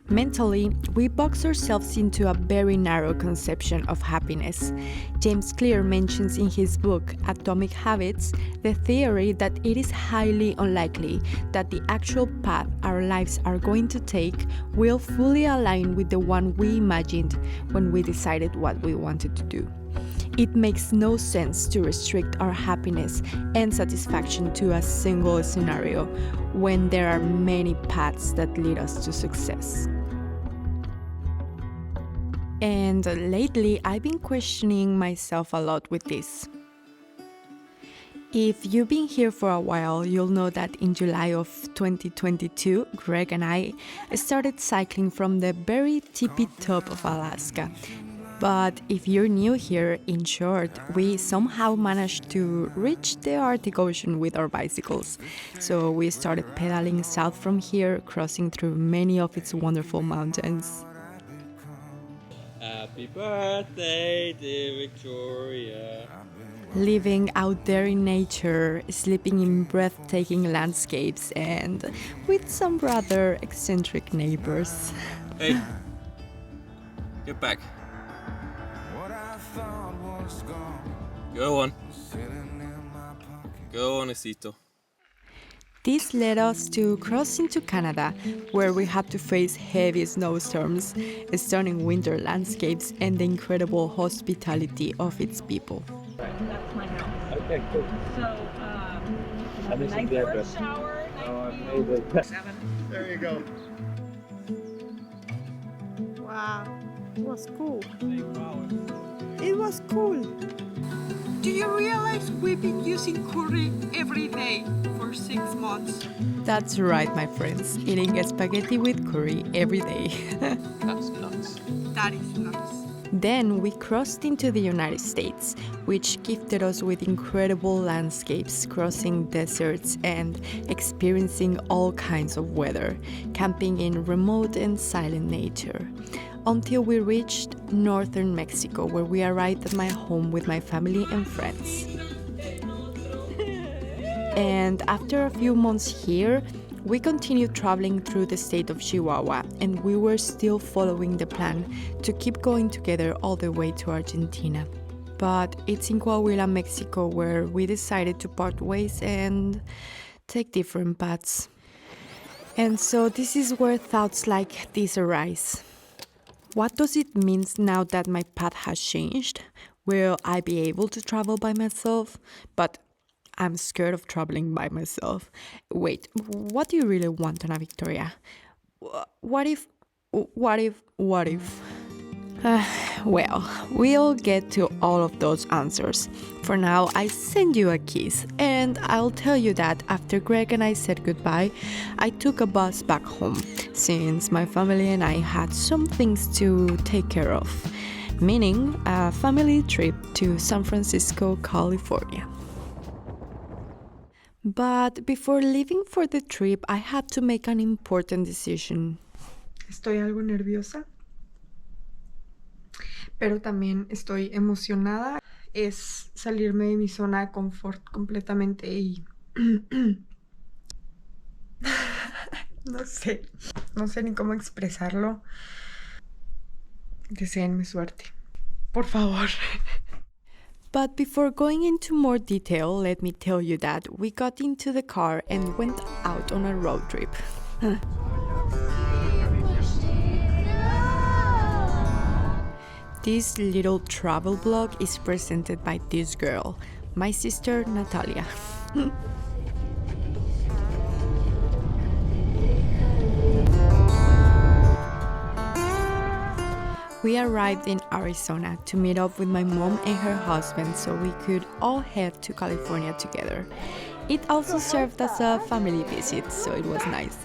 Mentally, we box ourselves into a very narrow conception of happiness. James Clear mentions in his book Atomic Habits the theory that it is highly unlikely that the actual path our lives are going to take will fully align with the one we imagined when we decided what we wanted to do. It makes no sense to restrict our happiness and satisfaction to a single scenario when there are many paths that lead us to success. And lately, I've been questioning myself a lot with this. If you've been here for a while, you'll know that in July of 2022, Greg and I started cycling from the very tippy top of Alaska. But if you're new here, in short, we somehow managed to reach the Arctic Ocean with our bicycles. So we started pedaling south from here, crossing through many of its wonderful mountains. Happy birthday, dear Victoria. Living out there in nature, sleeping in breathtaking landscapes, and with some rather eccentric neighbors. Hey, get back. Go on. Go on, Esito. This led us to cross into Canada, where we had to face heavy snowstorms, stunning winter landscapes, and the incredible hospitality of its people. That's my house. Okay, cool. So, And this is nice the first address. shower, Oh, I nice made view. it. 7. There you go. Wow, it was cool. It was cool. Do you realize we've been using curry every day for 6 months? That's right, my friends, eating spaghetti with curry every day. That's nuts. That is nuts. Then we crossed into the United States, which gifted us with incredible landscapes, crossing deserts and experiencing all kinds of weather, camping in remote and silent nature. Until we reached northern Mexico, where we arrived at my home with my family and friends. And after a few months here, we continued traveling through the state of Chihuahua, and we were still following the plan to keep going together all the way to Argentina. But it's in Coahuila, Mexico, where we decided to part ways and take different paths. And so this is where thoughts like this arise. What does it mean now that my path has changed? Will I be able to travel by myself? But I'm scared of traveling by myself. Wait, what do you really want, Ana Victoria? What if? Well, we'll get to all of those answers. For now, I send you a kiss, and I'll tell you that after Greg and I said goodbye, I took a bus back home, since my family and I had some things to take care of, meaning a family trip to San Francisco, California. But before leaving for the trip, I had to make an important decision. Estoy algo nerviosa, pero también estoy emocionada. Es salirme de mi zona de confort completamente y... no sé ni cómo expresarlo. Deséenme suerte, por favor. But before going into more detail, let me tell you that we got into the car and went out on a road trip. This little travel blog is presented by this girl, my sister Natalia. We arrived in Arizona to meet up with my mom and her husband so we could all head to California together. It also served as a family visit, so it was nice.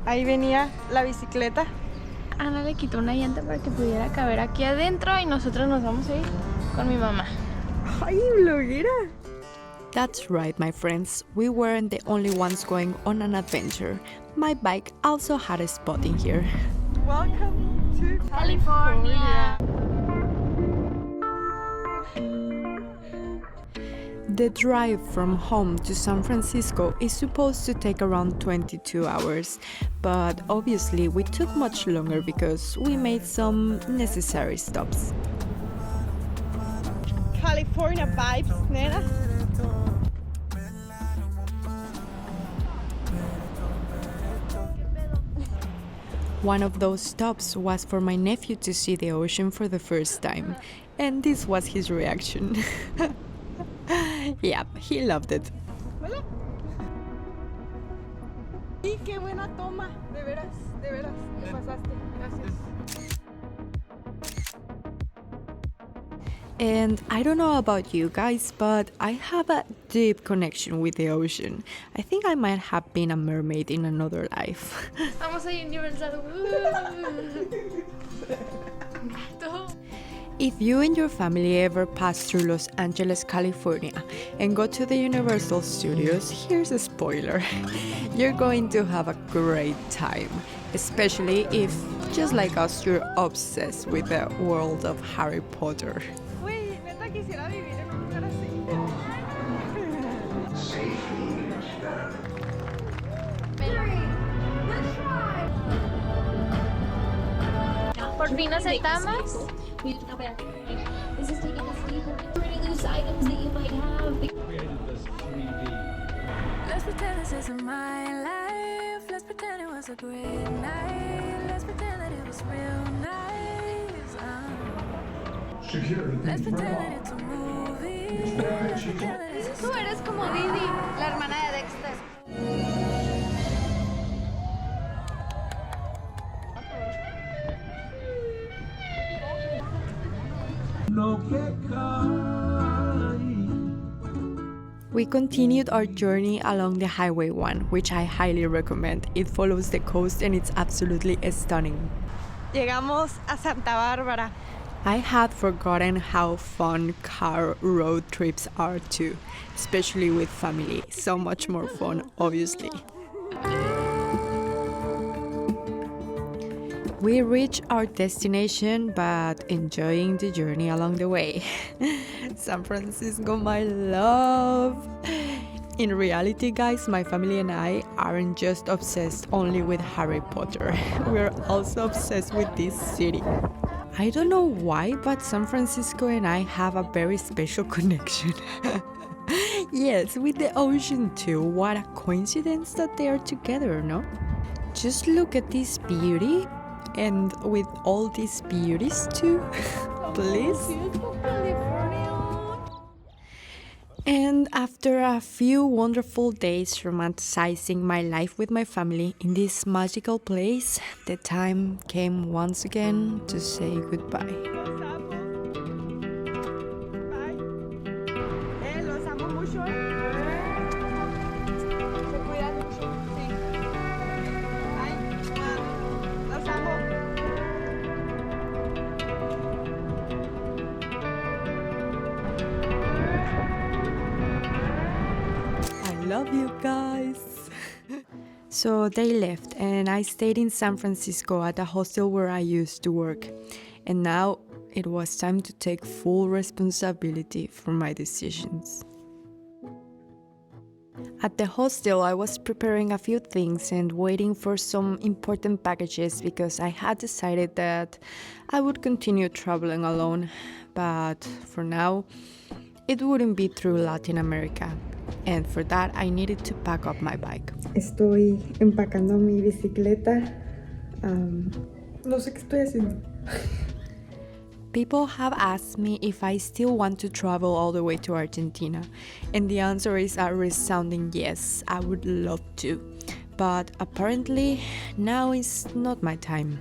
Ahí venía la bicicleta. Ana le quitó una llanta para que pudiera caber aquí adentro y nosotros nos vamos a ir con mi mamá. ¡Ay, bloguera! That's right, my friends. We weren't the only ones going on an adventure. My bike also had a spot in here. Welcome to California! The drive from home to San Francisco is supposed to take around 22 hours, but obviously we took much longer because we made some necessary stops. California vibes, nena. One of those stops was for my nephew to see the ocean for the first time, and this was his reaction. Yeah, he loved it. Hola. Y qué buena toma, de veras, te pasaste. Gracias. And I don't know about you guys, but I have a deep connection with the ocean. I think I might have been a mermaid in another life. Vamos a Universal. If you and your family ever pass through Los Angeles, California and go to the Universal Studios, here's a spoiler. You're going to have a great time, especially if, just like us, you're obsessed with the world of Harry Potter. Güey, neta quisiera vivir en un lugar así. Por fin aceptamos. We have to go back. This is taking us deeper. Pretty loose items that you might have. Let's pretend this isn't my life. Let's pretend it was a great night. Let's pretend that it was real nice. Let's pretend that it's a movie. Let's pretend that it's Tú eres como Didi, la hermana de Dexter. We continued our journey along the Highway 1, which I highly recommend. It follows the coast and it's absolutely stunning. Llegamos a Santa Bárbara. I had forgotten how fun car road trips are too, especially with family. So much more fun, obviously. We reached our destination, but enjoying the journey along the way. San Francisco, my love! In reality, guys, my family and I aren't just obsessed only with Harry Potter. We're also obsessed with this city. I don't know why, but San Francisco and I have a very special connection. Yes, with the ocean too. What a coincidence that they are together, no? Just look at this beauty. And with all these beauties too, please. And after a few wonderful days romanticizing my life with my family in this magical place, the time came once again to say goodbye. Los amo. Bye. Los amo mucho. Se cuidan mucho. Sí. Bye. Los amo. I love you guys. So they left and I stayed in San Francisco at a hostel where I used to work. And now it was time to take full responsibility for my decisions. At the hostel, I was preparing a few things and waiting for some important packages because I had decided that I would continue traveling alone. But for now, it wouldn't be through Latin America. And for that, I needed to pack up my bike. Estoy empacando mi bicicleta. No sé qué estoy haciendo. People have asked me if I still want to travel all the way to Argentina, and the answer is a resounding yes, I would love to. But apparently, now is not my time.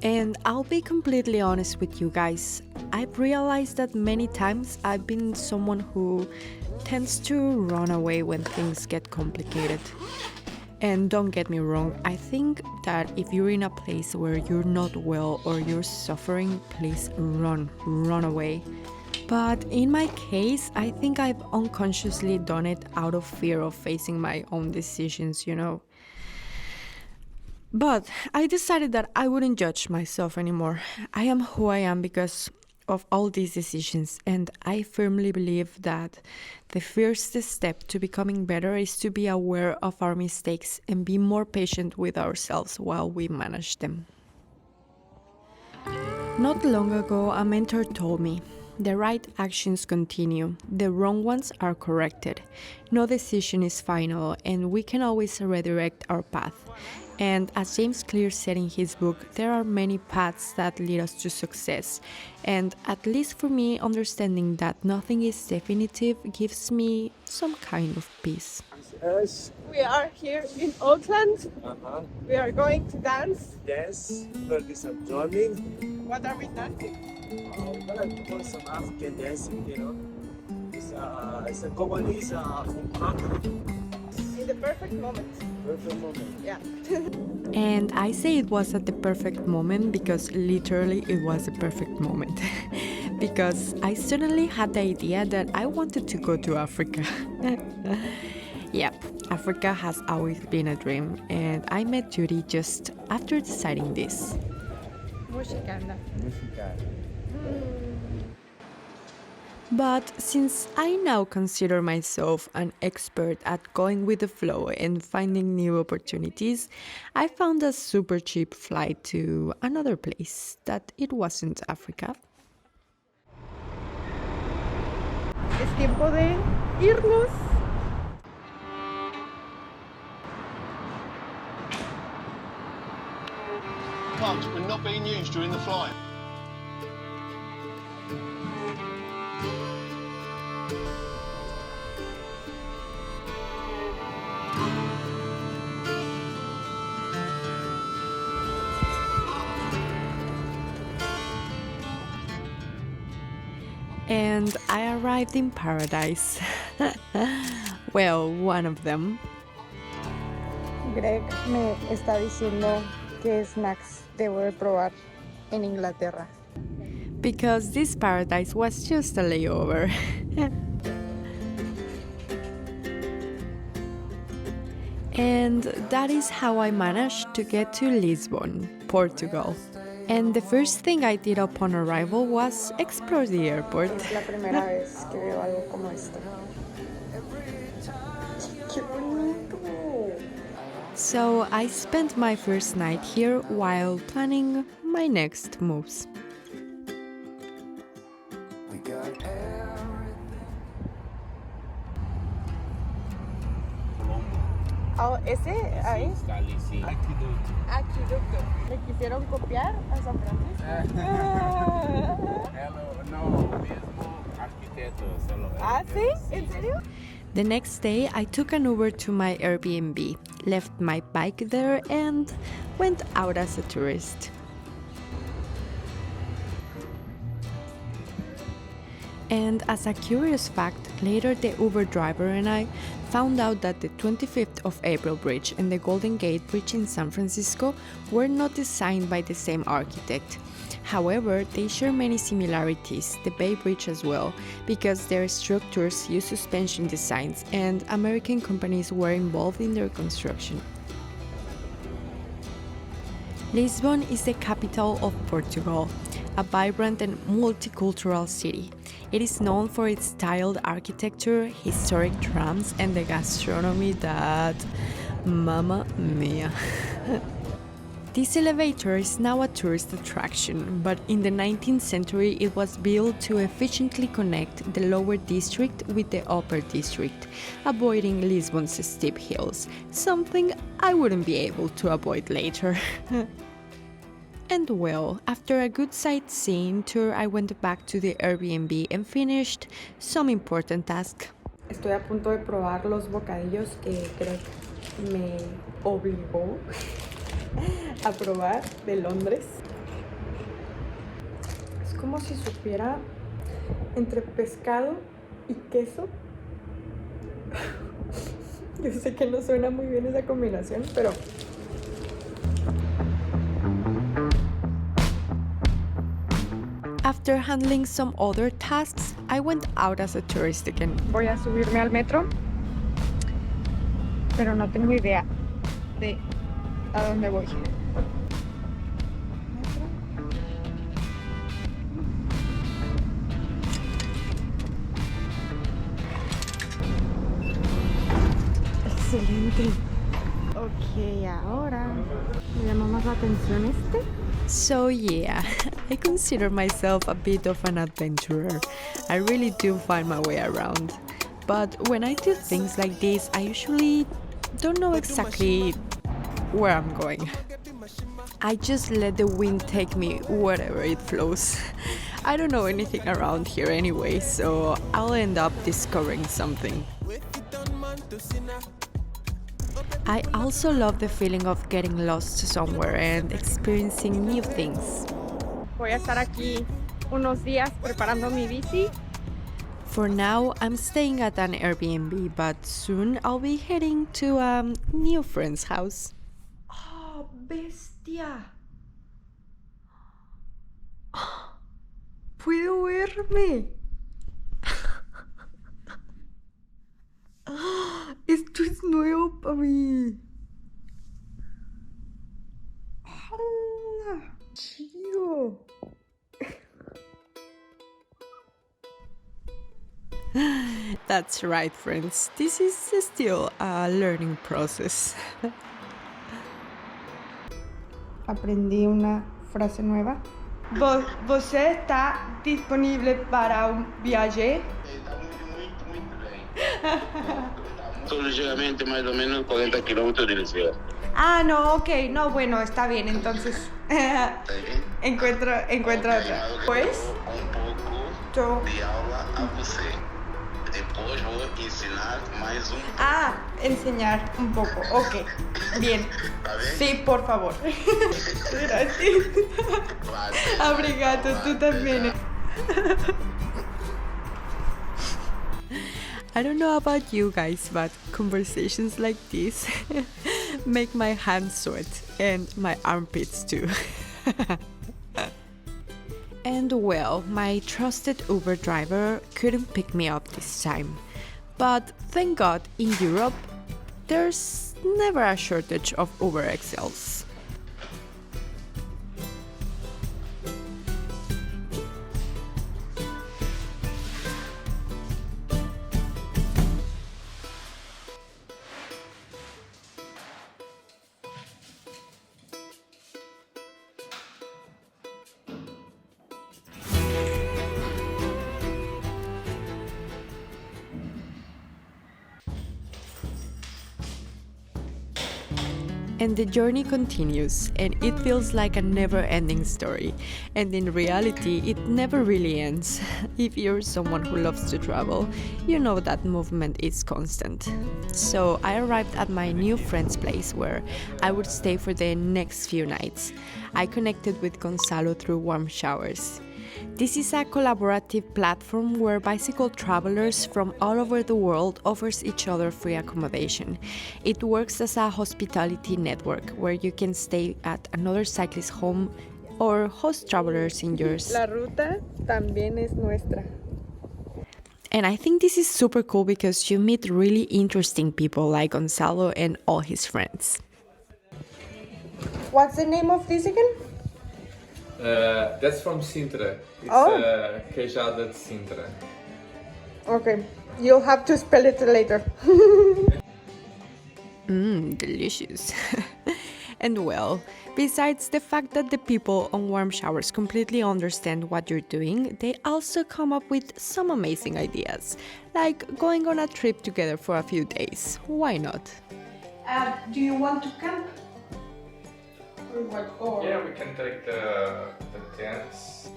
And I'll be completely honest with you guys, I've realized that many times I've been someone who tends to run away when things get complicated. And don't get me wrong, I think that if you're in a place where you're not well or you're suffering, please run away. But in my case, I think I've unconsciously done it out of fear of facing my own decisions, you know. But I decided that I wouldn't judge myself anymore. I am who I am because of all these decisions, and I firmly believe that the first step to becoming better is to be aware of our mistakes and be more patient with ourselves while we manage them. Not long ago, a mentor told me, the right actions continue, the wrong ones are corrected. No decision is final, and we can always redirect our path. And as James Clear said in his book, there are many paths that lead us to success. And at least for me, understanding that nothing is definitive gives me some kind of peace. We are here in Oakland. We are going to dance. Yes, we'll do some drumming. What are we dancing? We're gonna do some African dancing, you know. It's a Congolese country. In the perfect moment. Perfect moment. Yeah. And I say it was at the perfect moment because literally it was a perfect moment. Because I suddenly had the idea that I wanted to go to Africa. Yep, Africa has always been a dream, and I met Judy just after deciding this. But since I now consider myself an expert at going with the flow and finding new opportunities, I found a super cheap flight to another place that it wasn't Africa. Es tiempo de irnos. Plugs were not being used during the flight. And I arrived in paradise. Well, one of them. Greg me está diciendo qué snacks debo de probar en Inglaterra. Because this paradise was just a layover. And that is how I managed to get to Lisbon, Portugal. And the first thing I did upon arrival was explore the airport. Es la primera vez que veo algo como esto. ¡Qué bonito! So I spent my first night here while planning my next moves. Oh, ese ahí. Aqueducto. ¿Le quisieron copiar a San Francisco? ¿Ah, sí? ¿En serio? The next day, I took an Uber to my Airbnb, left my bike there, and went out as a tourist. And as a curious fact, later the Uber driver and I found out that the 25th of April Bridge and the Golden Gate Bridge in San Francisco were not designed by the same architect. However, they share many similarities, the Bay Bridge as well, because their structures use suspension designs and American companies were involved in their construction. Lisbon is the capital of Portugal, a vibrant and multicultural city. It is known for its tiled architecture, historic trams, and the gastronomy that... Mamma mia! This elevator is now a tourist attraction, but in the 19th century it was built to efficiently connect the lower district with the upper district, avoiding Lisbon's steep hills, something I wouldn't be able to avoid later. And well, after a good sightseeing tour, I went back to the Airbnb and finished some important tasks. Estoy a punto de probar los bocadillos que Greg me obligó a probar de Londres. Es como si supiera entre pescado y queso. Yo sé que no suena muy bien esa combinación, pero... After handling some other tasks, I went out as a tourist again. Voy a subirme al metro, pero no tengo idea de a dónde voy. Excelente. Ok, ahora me llama más la atención este. So yeah, I consider myself a bit of an adventurer. I really do find my way around. But when I do things like this, I usually don't know exactly where I'm going. I just let the wind take me wherever it flows. I don't know anything around here anyway, so I'll end up discovering something. I also love the feeling of getting lost somewhere and experiencing new things. Voy a estar aquí unos días preparando mi bici. For now, I'm staying at an Airbnb, but soon I'll be heading to a new friend's house. ¡Oh, bestia! ¡Puedo verme! Esto es nuevo para mí. ¡Hala! ¡Chido! That's right, friends. This is still a learning process. Aprendí una frase nueva. Você está disponible para un viaje? Son ligeramente más o menos 40 kilómetros de Lisbon. Ah, no, ok, no, bueno, está bien, entonces ¿Está bien? encuentro otra. Pues, Um pouco yo... de aula a você. Depois vou ensinar mais um. Ah, enseñar un poco, ok, bien. ¿Está bien? Sí, por favor. Gracias. Vale. Obrigado, tú también. I don't know about you guys, but conversations like this make my hands sweat and my armpits too. And well, my trusted Uber driver couldn't pick me up this time. But thank God, in Europe, there's never a shortage of Uber XLs. And the journey continues, and it feels like a never-ending story. And in reality, it never really ends. If you're someone who loves to travel, you know that movement is constant. So I arrived at my new friend's place where I would stay for the next few nights. I connected with Gonzalo through warm showers. This is a collaborative platform where bicycle travelers from all over the world offers each other free accommodation. It works as a hospitality network where you can stay at another cyclist's home or host travelers in yours. La ruta también es nuestra. And I think this is super cool because you meet really interesting people like Gonzalo and all his friends. What's the name of this again? That's from Sintra. It's queijada de Sintra. Okay, you'll have to spell it later. Delicious. And well, besides the fact that the people on warm showers completely understand what you're doing, they also come up with some amazing ideas, like going on a trip together for a few days. Why not? Do you want to camp? Yeah, we can take the tents.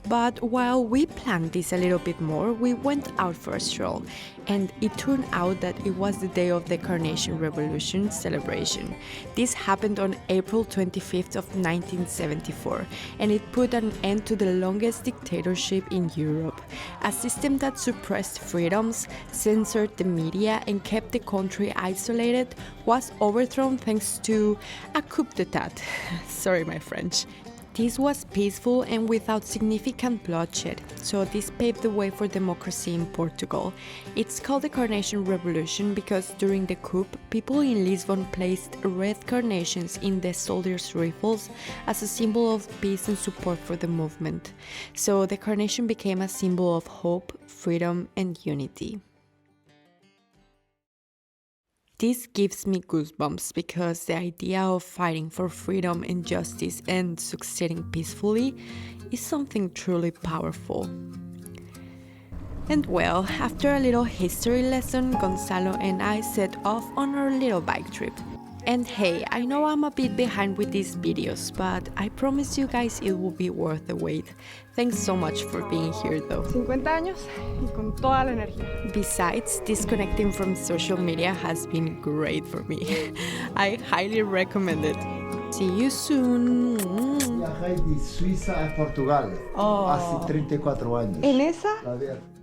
But while we planned this a little bit more, we went out for a stroll, and it turned out that it was the day of the Carnation Revolution celebration. This happened on April 25th of 1974, and it put an end to the longest dictatorship in Europe, a system that suppressed freedoms, censored the media, and kept the country isolated, was overthrown thanks to a coup d'etat. Sorry, my French. This was peaceful and without significant bloodshed, so this paved the way for democracy in Portugal. It's called the Carnation Revolution because during the coup, people in Lisbon placed red carnations in the soldiers' rifles as a symbol of peace and support for the movement. So the carnation became a symbol of hope, freedom, and unity. This gives me goosebumps because the idea of fighting for freedom and justice and succeeding peacefully is something truly powerful. And well, after a little history lesson, Gonzalo and I set off on our little bike trip. And hey, I know I'm a bit behind with these videos, but I promise you guys it will be worth the wait. Thanks so much for being here though. 50 años y con toda la energía. Besides, disconnecting from social media has been great for me. I highly recommend it. See you soon. Viajé de Suiza a Portugal hace 34 años. ¿En esa? A ver.